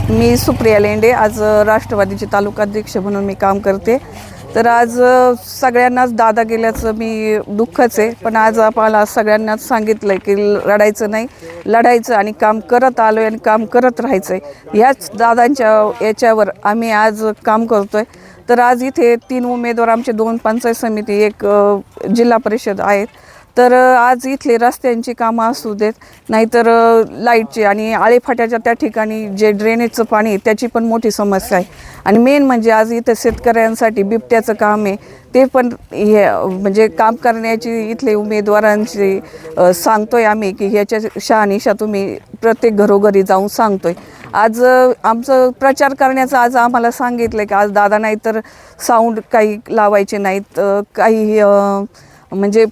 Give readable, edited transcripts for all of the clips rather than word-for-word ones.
मी सुप्रिया लेंडे आज राष्ट्रवादीचे तालुकाध्यक्ष म्हणून मी काम करते। तर आज सगळ्यांनाच दादा गेल्याचं मी दुःखच आहे, पण आज आपल्याला सगळ्यांनाच सांगितलंय की रडायचं नाही, लढायचं आणि काम करत आलोय आणि काम करत राहायचंय। ह्याच दादांच्या याच्यावर आम्ही आज काम करतोय। तर आज इथे 3 उमेदवार, आमचे 2 पंचायत समिती, 1 जिल्हा परिषद आहेत। तर आज इथले रस्त्यांची कामं असू देत, नाहीतर लाईटची आणि आळेफाट्याच्या त्या ठिकाणी जे ड्रेनेजचं पाणी त्याची पण मोठी समस्या आहे। आणि मेन म्हणजे आज इथं शेतकऱ्यांसाठी बिबट्याचं काम आहे, ते पण हे म्हणजे काम करण्याची इथले उमेदवारांची सांगतोय आम्ही की ह्याच्या शहानिशा तुम्ही प्रत्येक घरोघरी जाऊन सांगतोय। आज आमचं प्रचार करण्याचं आज आम्हाला सांगितलं की आज दादा नाही तर साऊंड काही लावायचे नाहीत, काही म्हणजे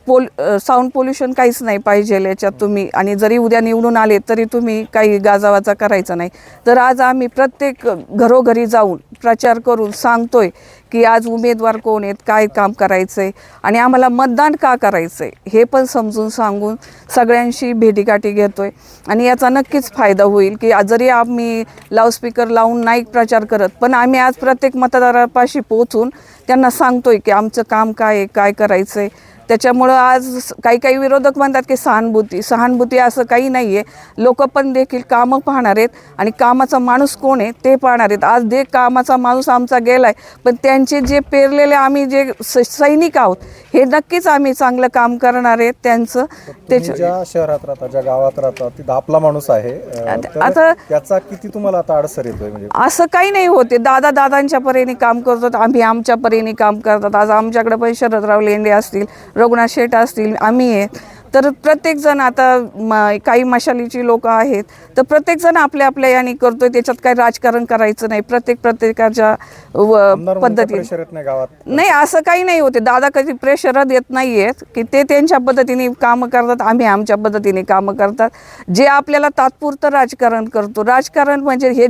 साऊंड पोल्युशन काहीच नाही पाहिजे याच्यात तुम्ही, आणि जरी उद्या निवडून आले तरी तुम्ही काही गाजावाजा करायचा नाही। तर आज आम्ही प्रत्येक घरोघरी जाऊन प्रचार करून सांगतोय की आज उमेदवार कोण आहेत, काय काम करायचं आहे आणि आम्हाला मतदान का करायचं आहे हे पण समजून सांगून सगळ्यांशी भेटीगाठी घेतोय। आणि याचा नक्कीच फायदा होईल की जरी आम्ही लाऊडस्पीकर लावून नाही प्रचार करत, पण आम्ही आज प्रत्येक मतदारापाशी पोहोचून त्यांना सांगतोय की आमचं काम काय आहे, काय करायचं आहे। त्याच्यामुळं आज काही विरोधक म्हणतात की सहानुभूती असं काही नाही आहे। लोक पण देखील कामं पाहणार आहेत आणि कामाचा माणूस कोण आहे ते पाहणार आहेत। आज जे कामाचा माणूस आमचा गेला आहे, पण त्यांचे जे पेरलेले आम्ही जे सैनिक आहोत हे नक्कीच आम्ही चांगलं काम करणार आहेत त्यांचं। ज्या शहरात राहता, ज्या गावात राहता, तिथं आपला माणूस आहे, आता त्याचा किती तुम्हाला आता अडसर येतोय? म्हणजे असं काही नाही होते, दादांच्या परीने काम करतात, आम्ही आमच्या परीने काम करतात। आज आमच्याकडे पण शरदराव लेंडे असतील, रघुनाथ शेठ असतील, आम्ही आहे। तर प्रत्येकजण आता काही मशालीची लोक आहेत, तर प्रत्येकजण आपल्या आपल्या याने करतोय, त्याच्यात काही राजकारण करायचं नाही। प्रत्येकाच्या पद्धतीने नाही, असं काही नाही होते। दादा कधी प्रेशर देत नाही आहेत की ते त्यांच्या पद्धतीने कामं करतात, आम्ही आमच्या पद्धतीने कामं करतात। जे आपल्याला तात्पुरतं राजकारण करतो, राजकारण म्हणजे हे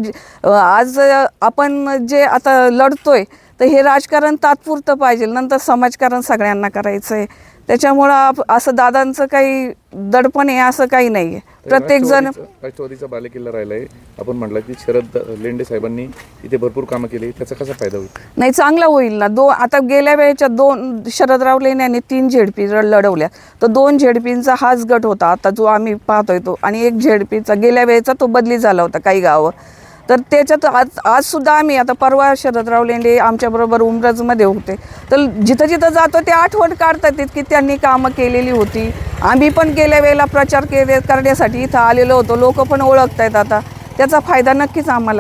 आज आपण जे आता लढतोय तर हे राजकारण तात्पुरतं पाहिजे, नंतर समाजकारण सगळ्यांना करायचं आहे। त्याच्यामुळं असं दादांचं काही दडपण आहे असं काही नाही आहे। प्रत्येक जण राष्ट्रवादीचा बालेकिल्ला राहिला आहे, आपण म्हटलं की शरद लेंडे साहेबांनी इथे भरपूर कामं केली, त्याचा कसा फायदा होईल? नाही, चांगला होईल ना। आता गेल्या वेळेच्या 2 शरदराव लेंडेंनी 3 झेडपी लढवल्या, तर 2 झेडपींचा हाच गट होता आता जो आम्ही पाहतोय तो, आणि 1 झेडपीचा गेल्या वेळेचा तो बदली झाला होता काही गावं। तर त्याच्यात आज सुद्धा आम्ही आता परवा शरदराव लेंडे आमच्याबरोबर उमरजमध्ये होते, तर जिथं जिथं जातो ते आठवण काढतात की त्यांनी कामं केलेली होती। आम्ही पण गेल्या वेळेला प्रचार करण्यासाठी इथं आलेलो होतो, लोक पण ओळखत आहेत, आता त्याचा फायदा नक्कीच आम्हाला